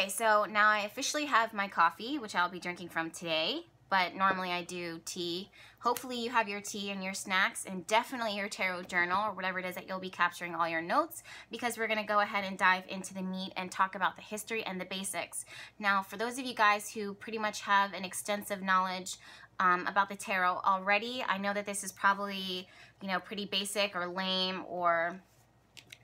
Okay, so now I officially have my coffee, which I'll be drinking from today, but normally I do tea. Hopefully you have your tea and your snacks and definitely your tarot journal or whatever it is that you'll be capturing all your notes, because we're going to go ahead and dive into the meat and talk about the history and the basics. Now, for those of you guys who pretty much have an extensive knowledge about the tarot already, I know that this is probably, you know, pretty basic or lame or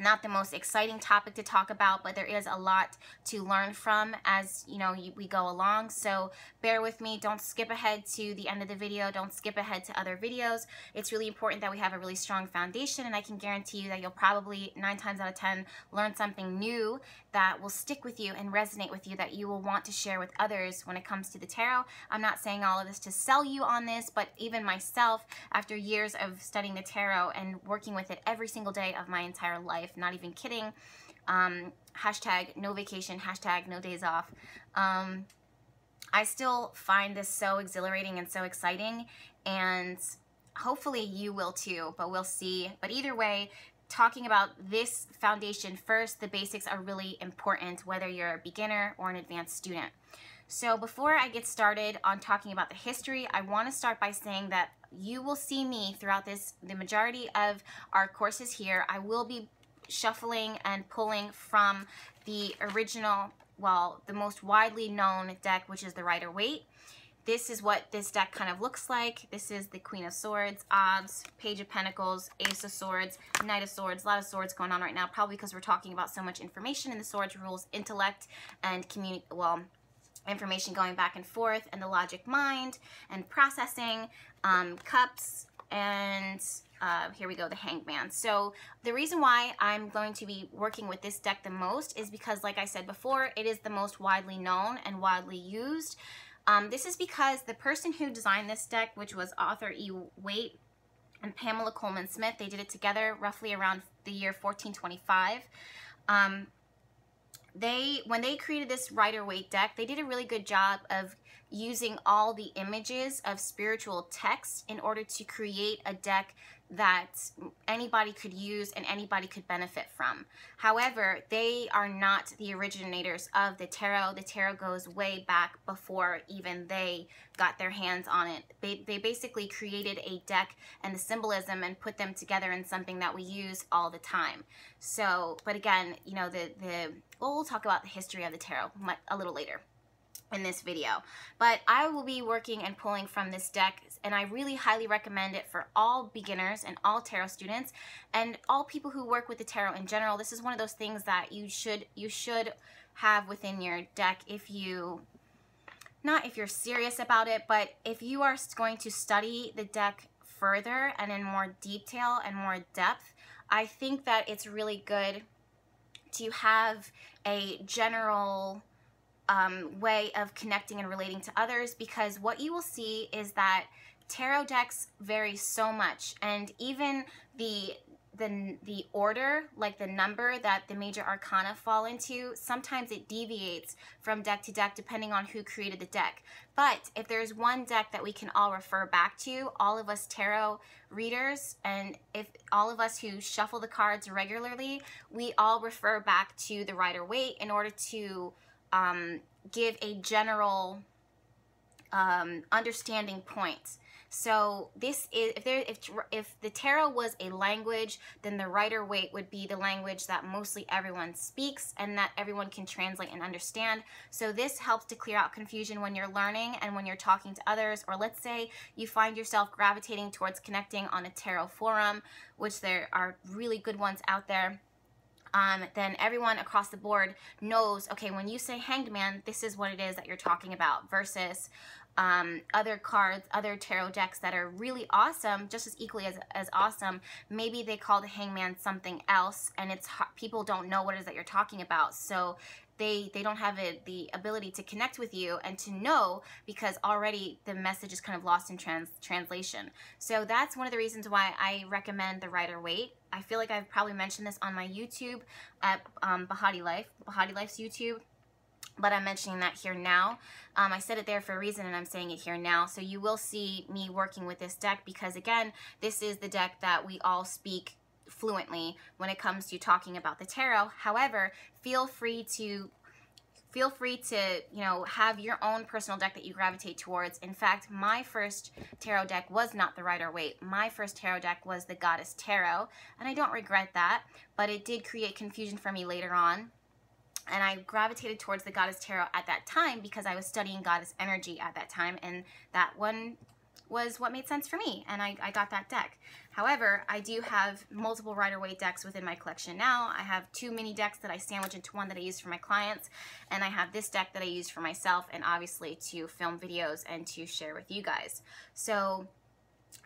not the most exciting topic to talk about, but there is a lot to learn from as we go along. So bear with me, don't skip ahead to the end of the video, don't skip ahead to other videos. It's really important that we have a really strong foundation, and I can guarantee you that you'll probably 9 times out of 10 learn something new that will stick with you and resonate with you, that you will want to share with others when it comes to the tarot. I'm not saying all of this to sell you on this, but even myself, after years of studying the tarot and working with it every single day of my entire life, not even kidding, hashtag no vacation, hashtag no days off, I still find this so exhilarating and so exciting, and hopefully you will too, but we'll see. But either way, talking about this foundation first, the basics are really important, whether you're a beginner or an advanced student. So before I get started on talking about the history, I want to start by saying that you will see me throughout the majority of our courses here. I will be shuffling and pulling from the original, well, the most widely known deck, which is the Rider-Waite. This is what this deck kind of looks like. This is the Queen of Swords, Obs, Page of Pentacles, Ace of Swords, Knight of Swords. A lot of swords going on right now, probably because we're talking about so much information in the swords rules, intellect, and information going back and forth, and the logic mind, and processing, cups, and here we go, the Hanged Man. So the reason why I'm going to be working with this deck the most is because, like I said before, it is the most widely known and widely used. This is because the person who designed this deck, which was Arthur E. Waite and Pamela Coleman Smith, they did it together roughly around the year 1425. When they created this Rider-Waite deck, they did a really good job of using all the images of spiritual text in order to create a deck that anybody could use and anybody could benefit from. However, they are not the originators of the tarot. The tarot goes way back before even they got their hands on it. They basically created a deck and the symbolism and put them together in something that we use all the time. So, but again, you know, we'll talk about the history of the tarot a little later in this video, but I will be working and pulling from this deck, and I really highly recommend it for all beginners and all tarot students and all people who work with the tarot in general. This is one of those things that you should have within your deck if you're serious about it, but if you are going to study the deck further and in more detail and more depth, I think that it's really good to have a general way of connecting and relating to others, because what you will see is that tarot decks vary so much, and even the order, like the number that the major arcana fall into, sometimes it deviates from deck to deck depending on who created the deck. But if there's one deck that we can all refer back to, all of us tarot readers, and if all of us who shuffle the cards regularly, we all refer back to the Rider-Waite in order to give a general understanding point. So this is, if the tarot was a language, then the Rider-Waite would be the language that mostly everyone speaks and that everyone can translate and understand. So this helps to clear out confusion when you're learning and when you're talking to others, or let's say you find yourself gravitating towards connecting on a tarot forum, which there are really good ones out there. Then everyone across the board knows, okay, when you say Hanged Man, this is what it is that you're talking about, versus other cards, other tarot decks that are really awesome, just as equally as awesome. Maybe they call the Hangman something else, and people don't know what it is that you're talking about. So they don't have the ability to connect with you and to know, because already the message is kind of lost in translation. So that's one of the reasons why I recommend the Rider-Waite. I feel like I've probably mentioned this on my YouTube at BehatiLife's YouTube, but I'm mentioning that here now. I said it there for a reason, and I'm saying it here now. So you will see me working with this deck, because again, this is the deck that we all speak fluently when it comes to talking about the tarot. However, feel free to feel free to, you know, have your own personal deck that you gravitate towards. In fact, my first tarot deck was not the Rider-Waite. My first tarot deck was the Goddess Tarot, and I don't regret that, but it did create confusion for me later on. And I gravitated towards the Goddess Tarot at that time because I was studying goddess energy at that time, and that one was what made sense for me, and I got that deck. However, I do have multiple Rider-Waite decks within my collection now. I have 2 mini decks that I sandwich into one that I use for my clients, and I have this deck that I use for myself, and obviously to film videos and to share with you guys. So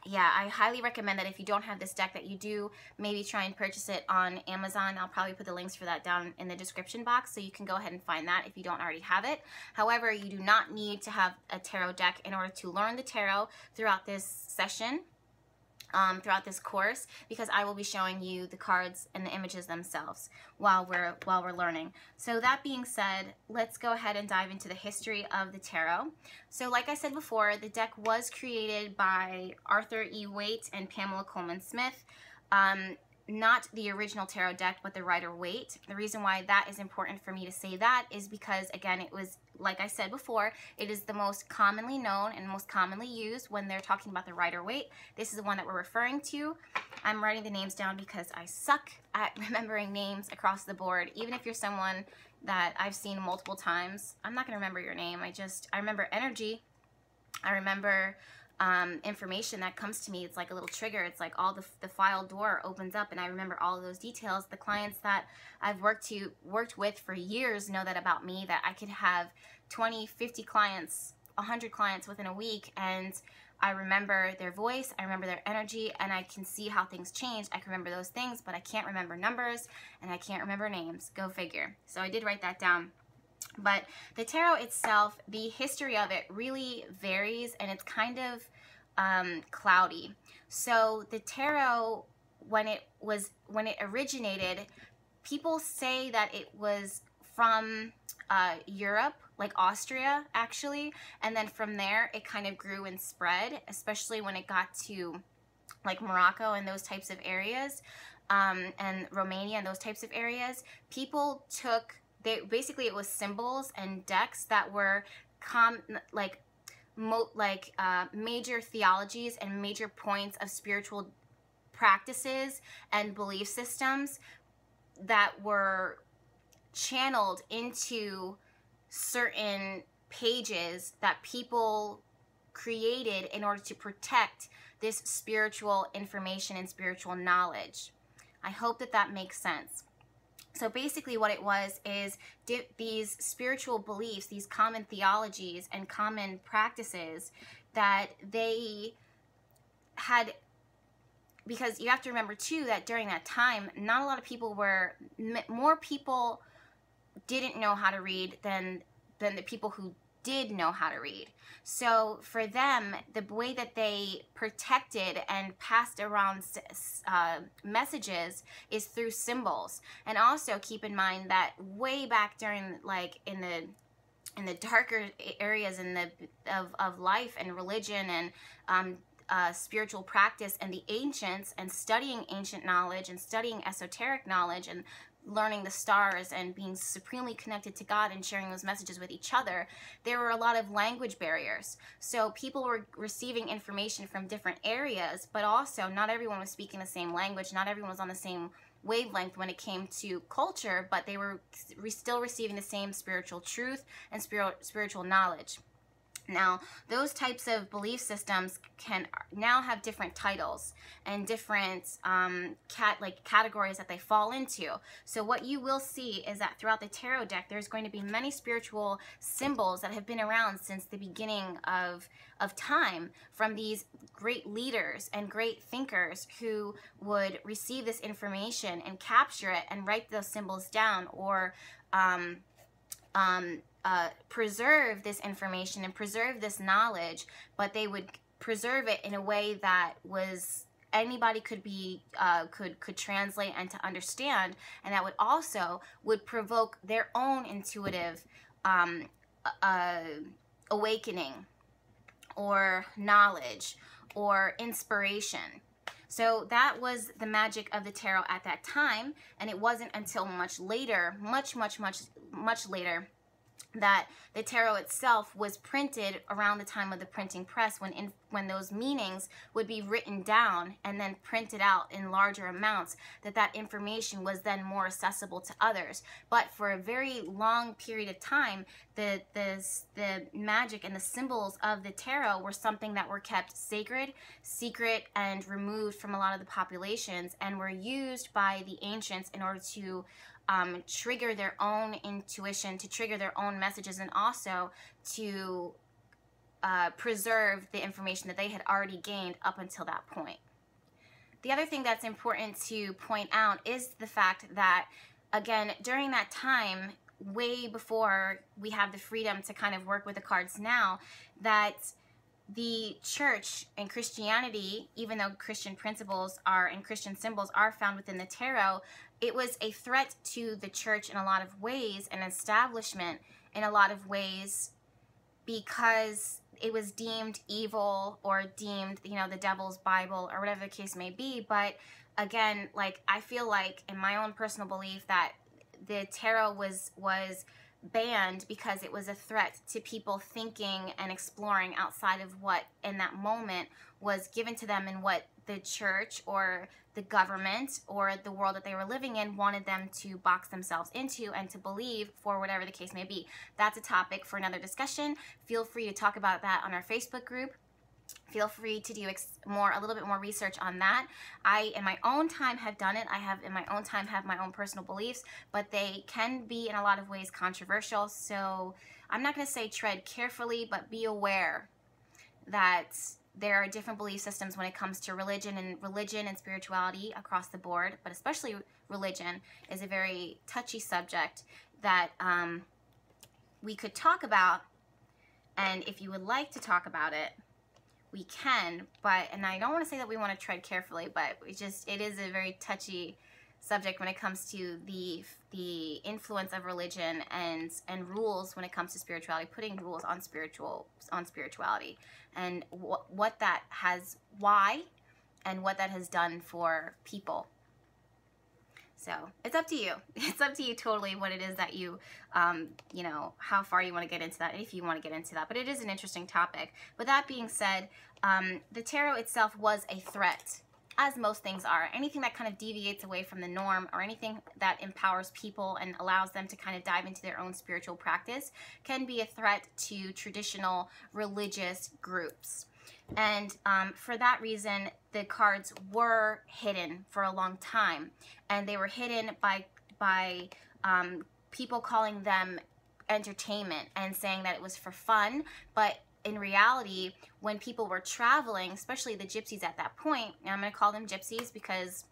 yeah, I highly recommend that if you don't have this deck, that you do maybe try and purchase it on Amazon. I'll probably put the links for that down in the description box, so you can go ahead and find that if you don't already have it. However, you do not need to have a tarot deck in order to learn the tarot throughout this session, throughout this course, because I will be showing you the cards and the images themselves while we're learning. So that being said, let's go ahead and dive into the history of the tarot. So like I said before, the deck was created by Arthur E. Waite and Pamela Coleman Smith. Not the original tarot deck, but the Rider-Waite. The reason why that is important for me to say that is because, again, it was, like I said before, it is the most commonly known and most commonly used when they're talking about the Rider-Waite. This is the one that we're referring to. I'm writing the names down because I suck at remembering names across the board. Even if you're someone that I've seen multiple times, I'm not going to remember your name. I remember energy. I remember information that comes to me. It's like a little trigger. It's like all the file door opens up, and I remember all of those details. The clients that I've worked with for years know that about me, that I could have 20, 50 clients, 100 clients within a week, and I remember their voice, I remember their energy, and I can see how things change. I can remember those things, but I can't remember numbers, and I can't remember names. Go figure. So I did write that down. But the tarot itself, the history of it really varies, and it's kind of cloudy. So the tarot, when it originated, people say that it was from Europe, like Austria actually, and then from there it kind of grew and spread, especially when it got to like Morocco and those types of areas, and Romania and those types of areas. People took, basically it was symbols and decks that were major theologies and major points of spiritual practices and belief systems that were channeled into certain pages that people created in order to protect this spiritual information and spiritual knowledge. I hope that that makes sense. So basically what it was is these spiritual beliefs, these common theologies and common practices that they had, because you have to remember too that during that time, not a lot of people more people didn't know how to read than the people who did know how to read. So for them, the way that they protected and passed around messages is through symbols. And also keep in mind that way back during, like, in the darker areas of life and religion and spiritual practice and the ancients, and studying ancient knowledge and studying esoteric knowledge and learning the stars and being supremely connected to God and sharing those messages with each other, there were a lot of language barriers. So people were receiving information from different areas, but also not everyone was speaking the same language. Not everyone was on the same wavelength when it came to culture, but they were still receiving the same spiritual truth and spiritual knowledge. Now, those types of belief systems can now have different titles and different categories that they fall into. So what you will see is that throughout the tarot deck, there's going to be many spiritual symbols that have been around since the beginning of time, from these great leaders and great thinkers who would receive this information and capture it and write those symbols down, or preserve this information and preserve this knowledge, but they would preserve it in a way that was anybody could translate and to understand, and that would provoke their own intuitive awakening or knowledge or inspiration. So that was the magic of the tarot at that time, and it wasn't until much later, much later, that the tarot itself was printed around the time of the printing press, when those meanings would be written down and then printed out in larger amounts, that information was then more accessible to others. But for a very long period of time, the magic and the symbols of the tarot were something that were kept sacred, secret, and removed from a lot of the populations, and were used by the ancients in order to trigger their own intuition, to trigger their own messages, and also to preserve the information that they had already gained up until that point. The other thing that's important to point out is the fact that, again, during that time, way before we have the freedom to kind of work with the cards now, that the church and Christianity, even though Christian principles are and Christian symbols are found within the tarot, it was a threat to the church in a lot of ways, and establishment in a lot of ways, because it was deemed evil or deemed, you know, the devil's Bible or whatever the case may be. But again, like, I feel like, in my own personal belief, that the tarot was banned because it was a threat to people thinking and exploring outside of what in that moment was given to them, and what the church or the government or the world that they were living in wanted them to box themselves into and to believe, for whatever the case may be. That's a topic for another discussion. Feel free to talk about that on our Facebook group. Feel free to do a little bit more research on that. I, in my own time, have done it. I have, in my own time, have my own personal beliefs, but they can be, in a lot of ways, controversial. So I'm not going to say tread carefully, but be aware that there are different belief systems when it comes to religion and spirituality across the board, but especially religion is a very touchy subject that we could talk about. And if you would like to talk about it, we can, and I don't want to say that we want to tread carefully, but it is a very touchy subject when it comes to the influence of religion and rules when it comes to spirituality, putting rules on spirituality, and what that has, why, and what that has done for people. So it's up to you. It's up to you totally what it is that you, you know, how far you want to get into that, if you want to get into that. But it is an interesting topic. But that being said, the tarot itself was a threat, as most things are. Anything that kind of deviates away from the norm, or anything that empowers people and allows them to kind of dive into their own spiritual practice, can be a threat to traditional religious groups. And for that reason, the cards were hidden for a long time, and they were hidden by people calling them entertainment and saying that it was for fun. But in reality, when people were traveling, especially the gypsies at that point, and I'm going to call them gypsies because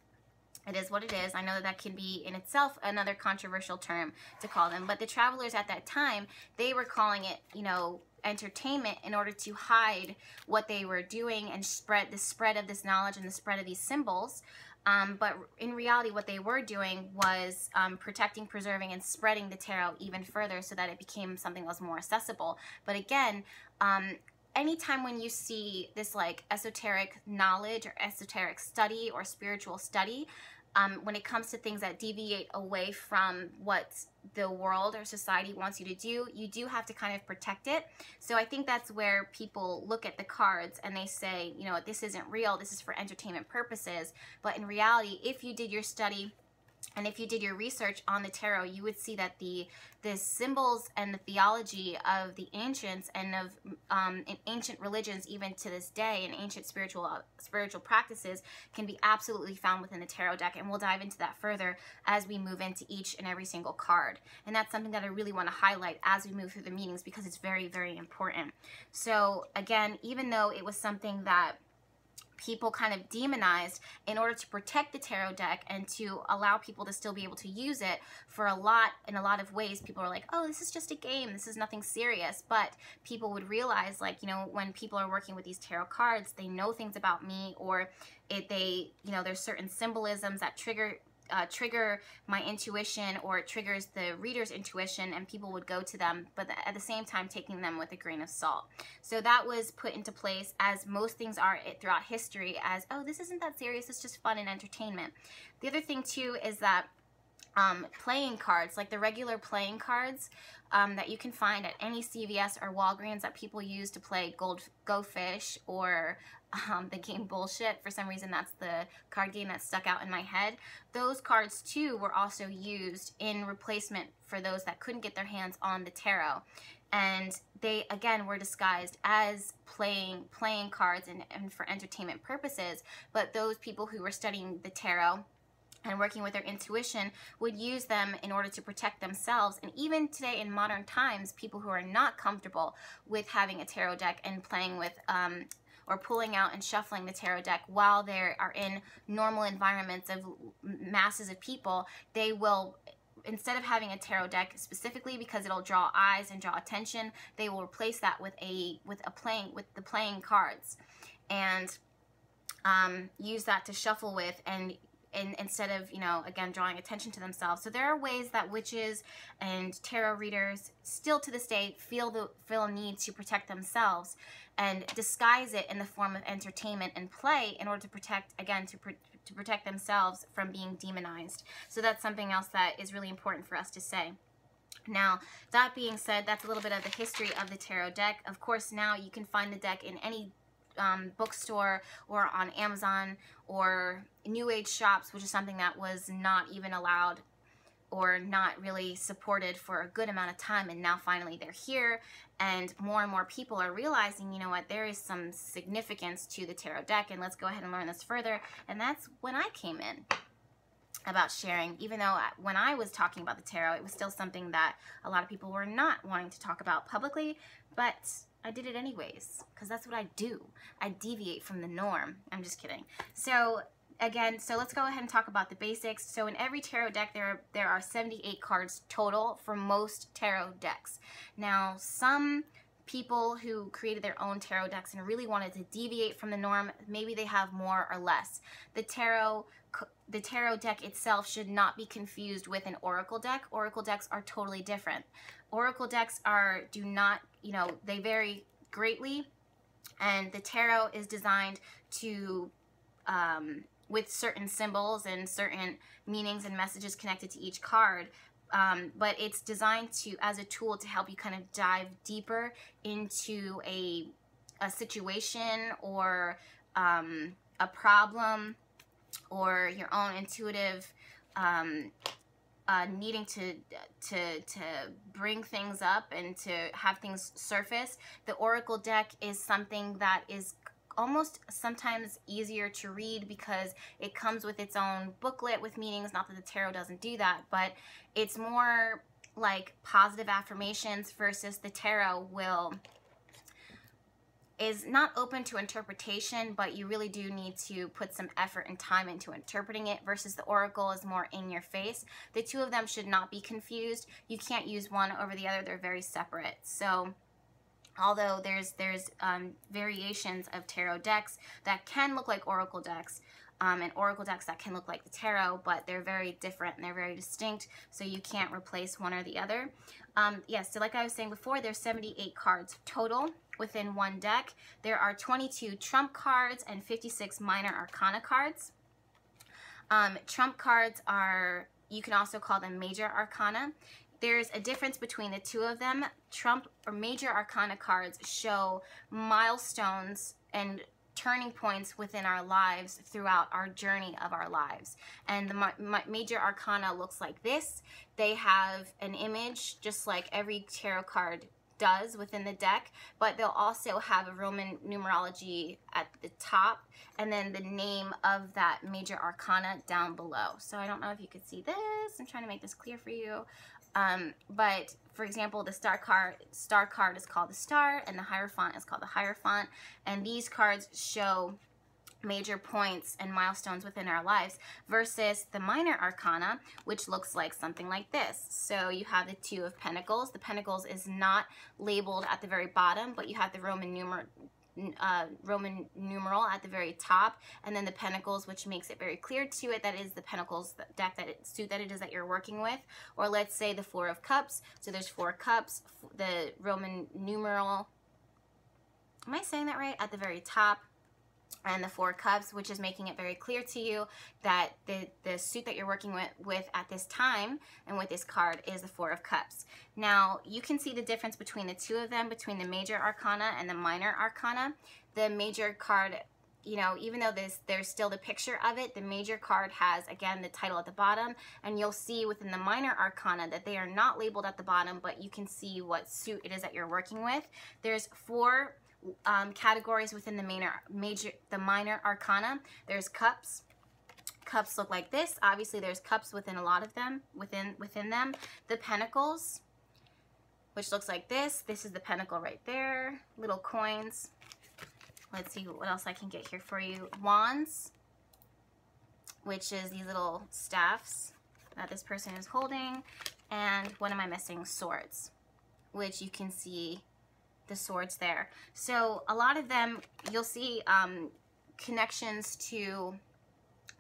it is what it is. I know that can be in itself another controversial term to call them, but the travelers at that time, they were calling it, you know, entertainment in order to hide what they were doing and spread of this knowledge and the spread of these symbols. But in reality, what they were doing was protecting, preserving, and spreading the tarot even further so that it became something that was more accessible. But again, anytime when you see this like esoteric knowledge or esoteric study or spiritual study, when it comes to things that deviate away from what the world or society wants you to do, you do have to kind of protect it. So I think that's where people look at the cards and they say, you know, this isn't real, this is for entertainment purposes. But in reality, if you did your study and if you did your research on the tarot, you would see that the symbols and the theology of the ancients and of in ancient religions, even to this day, and ancient spiritual practices can be absolutely found within the tarot deck. And we'll dive into that further as we move into each and every single card. And that's something that I really want to highlight as we move through the meetings, because it's very, very important. So again, even though it was something that people kind of demonized in order to protect the tarot deck and to allow people to still be able to use it in a lot of ways, people are like, oh, this is just a game, this is nothing serious. But people would realize, like, you know, when people are working with these tarot cards, they know things about me, or you know, there's certain symbolisms that trigger my intuition, or it triggers the reader's intuition, and people would go to them, but at the same time taking them with a grain of salt. So that was put into place, as most things are throughout history, as, oh, this isn't that serious, it's just fun and entertainment. The other thing too is that playing cards, like the regular playing cards that you can find at any CVS or Walgreens that people use to play Go Fish or the game Bullshit. For some reason, that's the card game that stuck out in my head. Those cards too were also used in replacement for those that couldn't get their hands on the tarot. And they, again, were disguised as playing cards and for entertainment purposes. But those people who were studying the tarot and working with their intuition would use them in order to protect themselves. And even today in modern times, people who are not comfortable with having a tarot deck and playing with or pulling out and shuffling the tarot deck while they are in normal environments of masses of people, they will, instead of having a tarot deck specifically because it'll draw eyes and draw attention, they will replace that with the playing cards and use that to shuffle with and instead of, you know, again, drawing attention to themselves. So there are ways that witches and tarot readers still to this day feel a need to protect themselves and disguise it in the form of entertainment and play in order to protect, again, to protect themselves from being demonized. So that's something else that is really important for us to say. Now, that being said, that's a little bit of the history of the tarot deck. Of course, now you can find the deck in any bookstore or on Amazon or New Age shops, which is something that was not even allowed or not really supported for a good amount of time, and now finally they're here, and more people are realizing, you know what, there is some significance to the tarot deck, and let's go ahead and learn this further. And that's when I came in about sharing, even though when I was talking about the tarot, it was still something that a lot of people were not wanting to talk about publicly, but I did it anyways, because that's what I do. I deviate from the norm. I'm just kidding. So again, so let's go ahead and talk about the basics. So in every tarot deck, there are 78 cards total for most tarot decks. Now, some people who created their own tarot decks and really wanted to deviate from the norm, maybe they have more or less. The tarot deck itself should not be confused with an oracle deck. Oracle decks are totally different. Oracle decks do not, you know, they vary greatly, and the tarot is designed to, with certain symbols and certain meanings and messages connected to each card, but it's designed as a tool to help you kind of dive deeper into a situation or a problem or your own intuitive needing to bring things up and to have things surface. The oracle deck is something that is almost sometimes easier to read because it comes with its own booklet with meanings. Not that the tarot doesn't do that, but it's more like positive affirmations versus the tarot is not open to interpretation, but you really do need to put some effort and time into interpreting it, versus the oracle is more in your face. The two of them should not be confused. You can't use one over the other. They're very separate. So although there's variations of tarot decks that can look like oracle decks, and oracle decks that can look like the tarot, but they're very different and they're very distinct, so you can't replace one or the other. Yes, so like I was saying before, there's 78 cards total within one deck. There are 22 trump cards and 56 minor arcana cards. Trump cards are, you can also call them major arcana. There's a difference between the two of them. Trump or major arcana cards show milestones and turning points within our lives throughout our journey of our lives. And the major arcana looks like this. They have an image just like every tarot card does within the deck, but they'll also have a Roman numerology at the top and then the name of that major arcana down below. So I don't know if you could see this. I'm trying to make this clear for you. But for example, the star card is called the Star, and the Hierophant is called the Hierophant. And these cards show major points and milestones within our lives, versus the minor arcana, which looks like something like this. So you have the Two of Pentacles. The Pentacles is not labeled at the very bottom, but you have the Roman numeral at the very top, and then the Pentacles, which makes it very clear to it that is the Pentacles deck that you're working with. Or let's say the Four of Cups. So there's 4 cups, the Roman numeral, am I saying that right, at the very top, and the Four of Cups, which is making it very clear to you that the suit that you're working with at this time and with this card is the Four of Cups. Now, you can see the difference between the two of them, between the Major Arcana and the Minor Arcana. The Major card, you know, even though there's still the picture of it, the Major card has, again, the title at the bottom, and you'll see within the Minor Arcana that they are not labeled at the bottom, but you can see what suit it is that you're working with. There's 4 categories within the Minor Arcana. There's cups. Cups look like this. Obviously, there's cups within a lot of them, within them. The pentacles, which looks like this. This is the pentacle right there. Little coins. Let's see what else I can get here for you. Wands, which is these little staffs that this person is holding. And what am I missing? Swords, which you can see the swords there. So a lot of them, you'll see connections to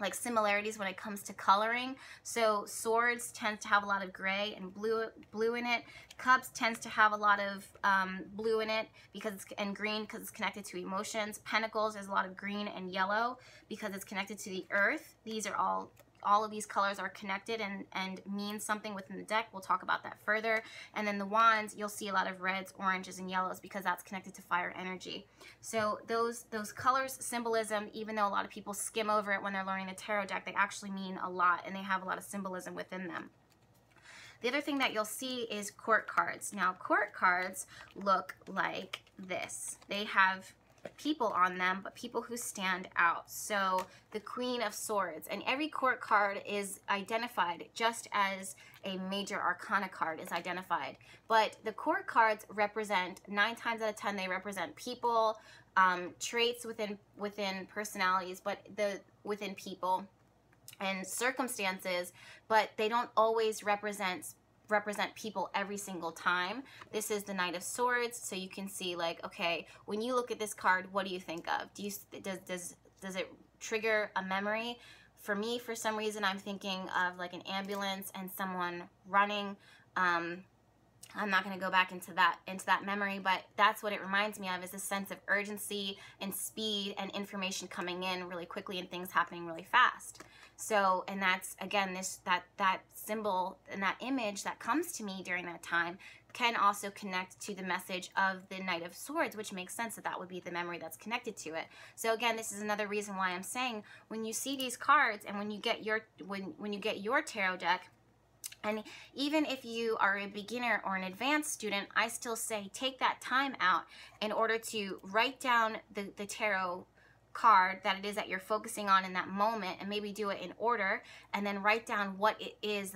like similarities when it comes to coloring. So swords tends to have a lot of gray and blue in it. Cups tends to have a lot of blue in it and green because it's connected to emotions. Pentacles, there's a lot of green and yellow because it's connected to the earth. These are all of these colors are connected and mean something within the deck. We'll talk about that further. And then the wands, you'll see a lot of reds, oranges, and yellows because that's connected to fire energy. So those colors, symbolism, even though a lot of people skim over it when they're learning the tarot deck, they actually mean a lot and they have a lot of symbolism within them. The other thing that you'll see is court cards. Now, court cards look like this. They have people on them, but people who stand out. So the Queen of Swords, and every court card is identified just as a Major Arcana card is identified. But the court cards represent, 9 times out of 10, they represent people, traits within personalities, but within people and circumstances, but they don't always represent people every single time. This is the Knight of Swords, so you can see, like, okay, when you look at this card, what do you think of? Does it trigger a memory? For me, for some reason, I'm thinking of like an ambulance and someone running. I'm not going to go back into that memory, but that's what it reminds me of, is a sense of urgency and speed and information coming in really quickly and things happening really fast. So, and that's, again, that symbol and that image that comes to me during that time can also connect to the message of the Knight of Swords, which makes sense that would be the memory that's connected to it. So again, this is another reason why I'm saying, when you see these cards and when you get your tarot deck, and even if you are a beginner or an advanced student, I still say take that time out in order to write down the tarot card that it is that you're focusing on in that moment, and maybe do it in order, and then write down what it is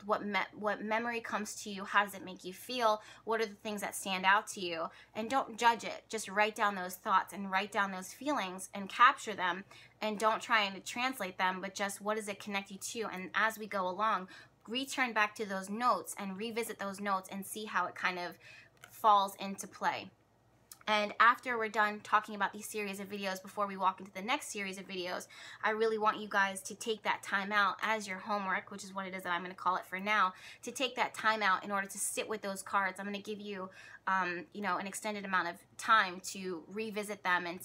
what memory comes to you. How does it make you feel? What are the things that stand out to you? And don't judge it. Just write down those thoughts and write down those feelings and capture them, and don't try to translate them, but just what does it connect you to? And as we go along, return back to those notes and revisit those notes and see how it kind of falls into play. And after we're done talking about these series of videos, before we walk into the next series of videos, I really want you guys to take that time out as your homework, which is what it is that I'm going to call it for now, to take that time out in order to sit with those cards. I'm going to give you, you know, an extended amount of time to revisit them, and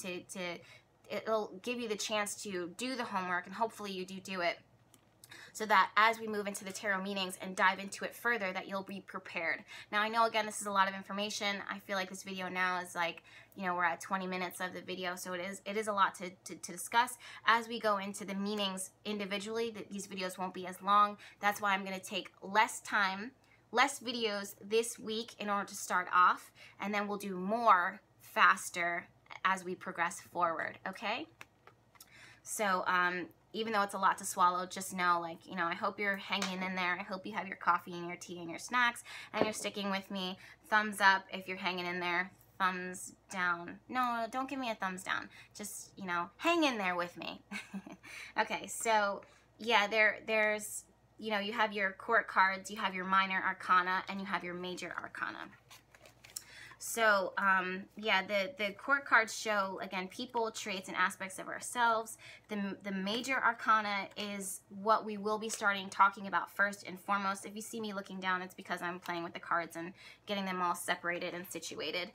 it'll give you the chance to do the homework, and hopefully you do it, so that as we move into the tarot meanings and dive into it further, that you'll be prepared. Now, I know, again, this is a lot of information. I feel like this video now is like, you know, we're at 20 minutes of the video, so it is a lot to discuss. As we go into the meanings individually, these videos won't be as long. That's why I'm going to take less videos this week in order to start off, and then we'll do more faster as we progress forward, okay? So, even though it's a lot to swallow, just know, like, you know, I hope you're hanging in there. I hope you have your coffee and your tea and your snacks, and you're sticking with me. Thumbs up if you're hanging in there. Thumbs down. No, don't give me a thumbs down. Just, you know, hang in there with me. Okay, so, yeah, there's, you know, you have your court cards, you have your minor arcana, and you have your major arcana. So, yeah, the court cards show, again, people, traits, and aspects of ourselves. The major arcana is what we will be starting talking about first and foremost. If you see me looking down, it's because I'm playing with the cards and getting them all separated and situated.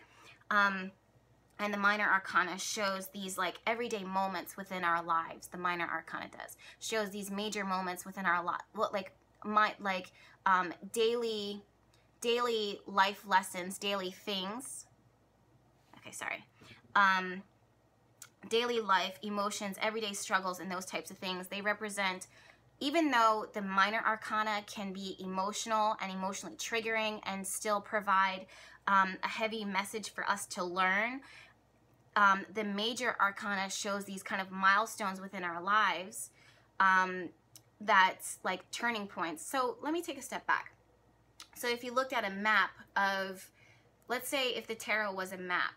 And the minor arcana shows these like everyday moments within our lives. The minor arcana shows these major moments within our life, daily life lessons, daily things. Okay, sorry. Daily life, emotions, everyday struggles, and those types of things. They represent, even though the minor arcana can be emotional and emotionally triggering and still provide a heavy message for us to learn, the major arcana shows these kind of milestones within our lives that's like turning points. So let me take a step back. So if you looked at a map of, let's say if the tarot was a map,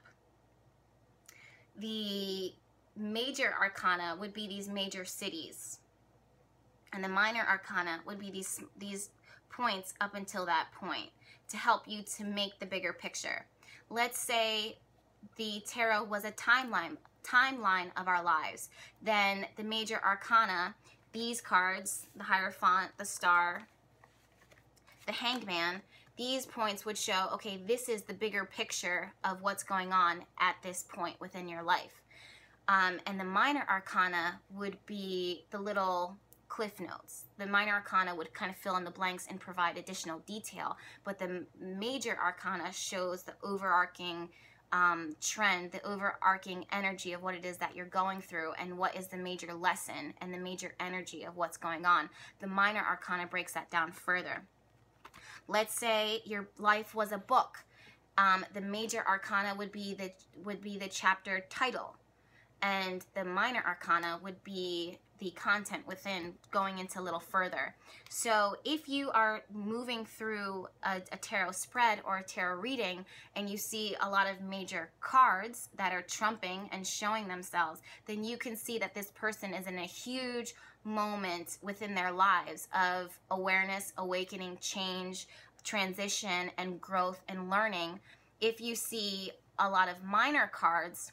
the major arcana would be these major cities, and the minor arcana would be these points up until that point to help you to make the bigger picture. Let's say the tarot was a timeline of our lives. Then the major arcana, these cards, the Hierophant, the Star, the Hangman, these points would show, okay, this is the bigger picture of what's going on at this point within your life. And the minor arcana would be the little cliff notes. The minor arcana would kind of fill in the blanks and provide additional detail, but the major arcana shows the overarching trend, the overarching energy of what it is that you're going through and what is the major lesson and the major energy of what's going on. The minor arcana breaks that down further. Let's say your life was a book. The major arcana would be the chapter title, and the minor arcana would be the content within, going into a little further. So if you are moving through a tarot spread or a tarot reading and you see a lot of major cards that are trumping and showing themselves, then you can see that this person is in a huge moment within their lives of awareness, awakening, change, transition, and growth and learning. If you see a lot of minor cards,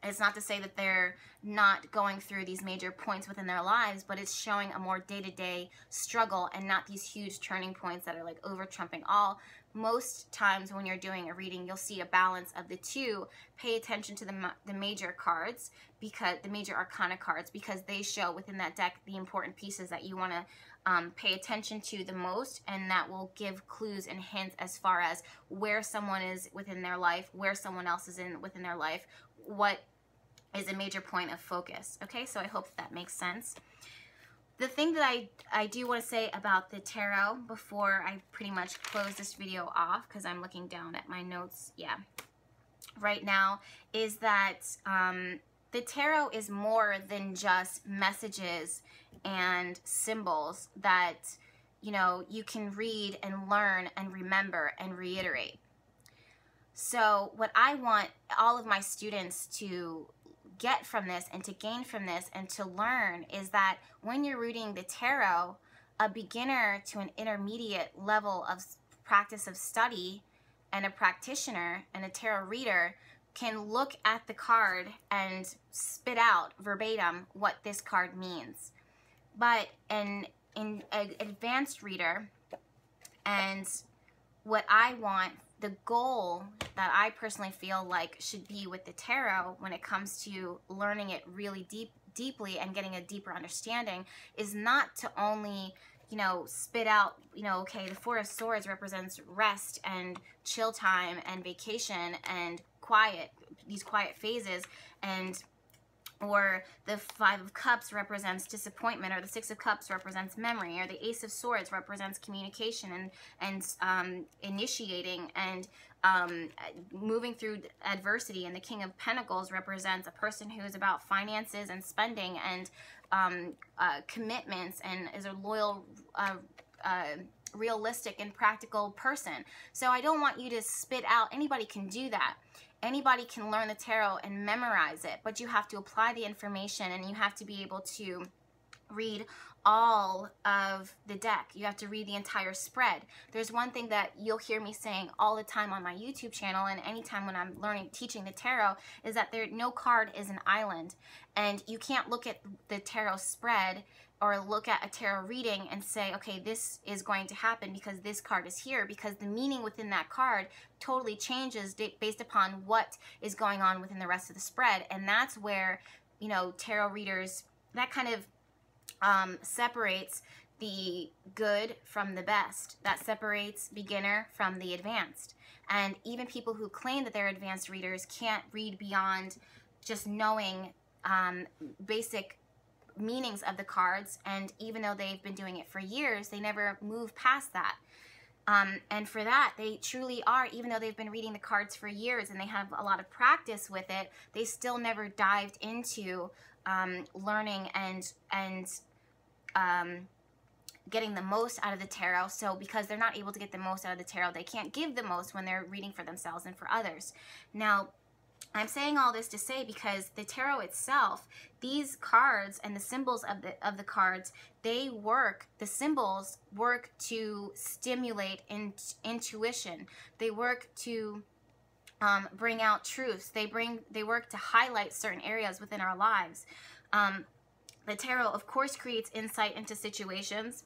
it's not to say that they're not going through these major points within their lives, but it's showing a more day-to-day struggle and not these huge turning points that are like over-trumping all. Most times when you're doing a reading, you'll see a balance of the two. Pay attention to the major cards, because the major arcana cards, because they show within that deck the important pieces that you want to pay attention to the most, and that will give clues and hints as far as where someone is within their life, where someone else is within their life, what is a major point of focus. Okay, so I hope that makes sense. The thing that I do want to say about the tarot before I pretty much close this video off, because I'm looking down at my notes, right now, is that the tarot is more than just messages and symbols that, you know, you can read and learn and remember and reiterate. So what I want all of my students to get from this and to gain from this and to learn is that when you're reading the tarot, a beginner to an intermediate level of practice of study and a practitioner and a tarot reader can look at the card and spit out verbatim what this card means. But an advanced reader, and what I want, the goal that I personally feel like should be with the tarot when it comes to learning it really deeply and getting a deeper understanding, is not to only, you know, spit out, you know, okay, the Four of Swords represents rest and chill time and vacation and quiet, these quiet phases, and or the Five of Cups represents disappointment, or the Six of Cups represents memory, or the Ace of Swords represents communication and initiating and moving through adversity, and the King of Pentacles represents a person who is about finances and spending and commitments and is a loyal, realistic and practical person. So I don't want you to spit out, anybody can do that. Anybody can learn the tarot and memorize it, but you have to apply the information and you have to be able to read all of the deck. You have to read the entire spread. There's one thing that you'll hear me saying all the time on my YouTube channel and anytime when I'm teaching the tarot, is that no card is an island, and you can't look at the tarot spread or look at a tarot reading and say, okay, this is going to happen because this card is here, because the meaning within that card totally changes based upon what is going on within the rest of the spread. And that's where, you know, tarot readers, that kind of separates the good from the best. That separates beginner from the advanced. And even people who claim that they're advanced readers can't read beyond just knowing basic meanings of the cards, and even though they've been doing it for years, they never move past that. And for that, they truly are, even though they've been reading the cards for years and they have a lot of practice with it, they still never dived into learning and getting the most out of the tarot. So because they're not able to get the most out of the tarot, they can't give the most when they're reading for themselves and for others. Now, I'm saying all this to say because the tarot itself, these cards and the symbols of the cards, they work, the symbols work to stimulate intuition. They work to bring out truths. They work to highlight certain areas within our lives. The tarot, of course, creates insight into situations.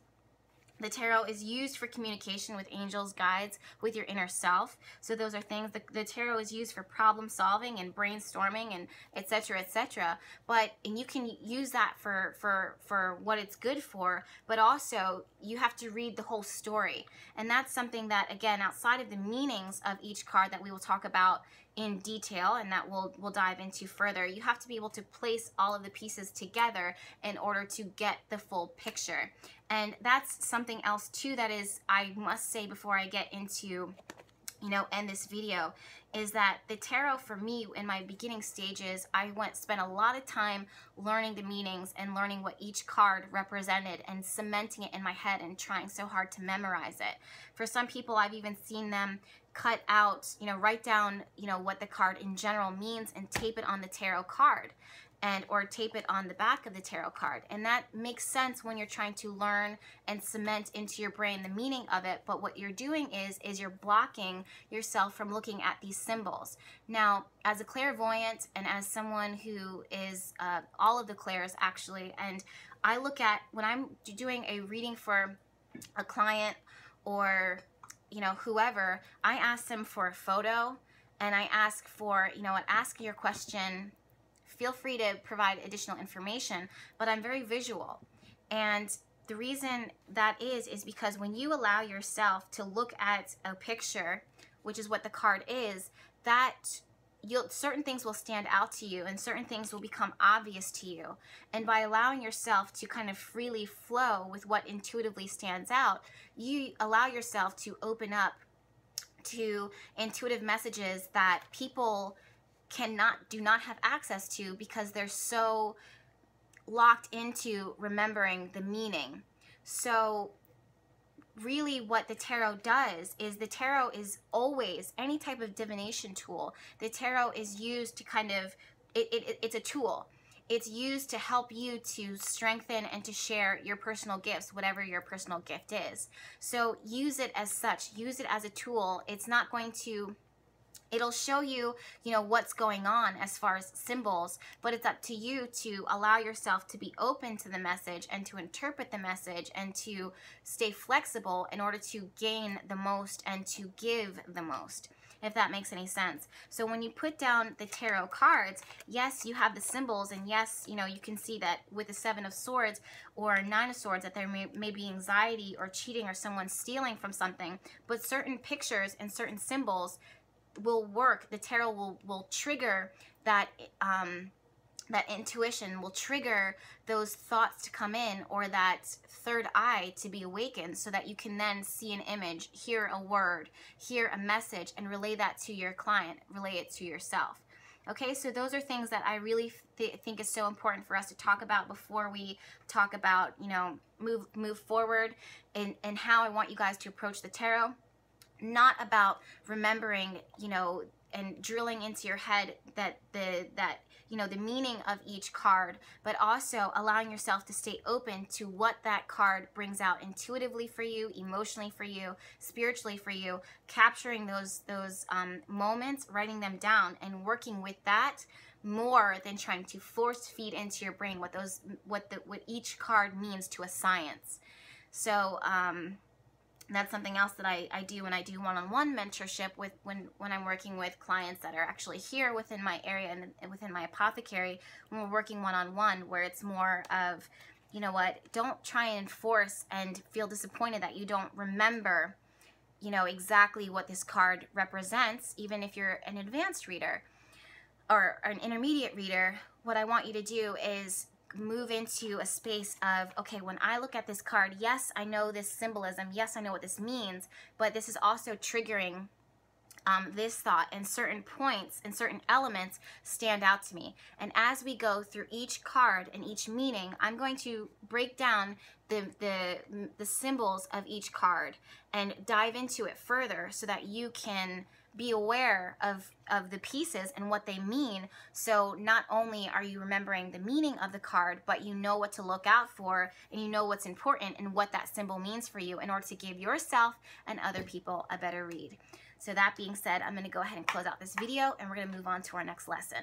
The tarot is used for communication with angels, guides, with your inner self. So those are things, the tarot is used for problem solving and brainstorming and etc., etc. And you can use that for what it's good for, but also you have to read the whole story. And that's something that, again, outside of the meanings of each card that we will talk about in detail and that we'll dive into further, you have to be able to place all of the pieces together in order to get the full picture. And that's something else too that is, I must say before I get into, you know, end this video, is that the tarot for me in my beginning stages, I spent a lot of time learning the meanings and learning what each card represented and cementing it in my head and trying so hard to memorize it. For some people, I've even seen them cut out, you know, write down, you know, what the card in general means and tape it on the tarot card. Or tape it on the back of the tarot card. And that makes sense when you're trying to learn and cement into your brain the meaning of it. But what you're doing is you're blocking yourself from looking at these symbols. Now, as a clairvoyant and as someone who is all of the clairs actually, and I look at, when I'm doing a reading for a client or, you know, whoever, I ask them for a photo and I ask for, you know, ask your question. Feel free to provide additional information, but I'm very visual. And the reason that is because when you allow yourself to look at a picture, which is what the card is, that certain things will stand out to you and certain things will become obvious to you. And by allowing yourself to kind of freely flow with what intuitively stands out, you allow yourself to open up to intuitive messages that people do not have access to because they're so locked into remembering the meaning. So really what the tarot does is, the tarot is always, any type of divination tool, the tarot is used to kind of, it's a tool. It's used to help you to strengthen and to share your personal gifts, whatever your personal gift is. So use it as such, use it as a tool. It's not going to, it'll show you, you know, what's going on as far as symbols, but it's up to you to allow yourself to be open to the message and to interpret the message and to stay flexible in order to gain the most and to give the most, if that makes any sense. So when you put down the tarot cards, yes, you have the symbols, and yes, you know, you can see that with the 7 of Swords or 9 of Swords that there may be anxiety or cheating or someone stealing from something, but certain pictures and certain symbols will work. The tarot will trigger that that intuition, will trigger those thoughts to come in, or that third eye to be awakened, so that you can then see an image, hear a word, hear a message, and relay that to your client, relay it to yourself. Okay, so those are things that I really think is so important for us to talk about before we talk about, you know, move forward and how I want you guys to approach the tarot. Not about remembering, you know, and drilling into your head that you know, the meaning of each card, but also allowing yourself to stay open to what that card brings out intuitively for you, emotionally for you, spiritually for you, capturing those moments, writing them down, and working with that more than trying to force feed into your brain what each card means to a science. So that's something else that I do when I do one-on-one mentorship with when I'm working with clients that are actually here within my area and within my apothecary, when we're working one-on-one, where it's more of, you know what, don't try and force and feel disappointed that you don't remember, you know, exactly what this card represents, even if you're an advanced reader or an intermediate reader. What I want you to do is move into a space of, okay, when I look at this card, yes, I know this symbolism, yes, I know what this means, but this is also triggering this thought, and certain points and certain elements stand out to me. And as we go through each card and each meaning, I'm going to break down the symbols of each card and dive into it further so that you can be aware of the pieces and what they mean. So not only are you remembering the meaning of the card, but you know what to look out for, and you know what's important and what that symbol means for you in order to give yourself and other people a better read. So that being said, I'm going to go ahead and close out this video, and we're going to move on to our next lesson.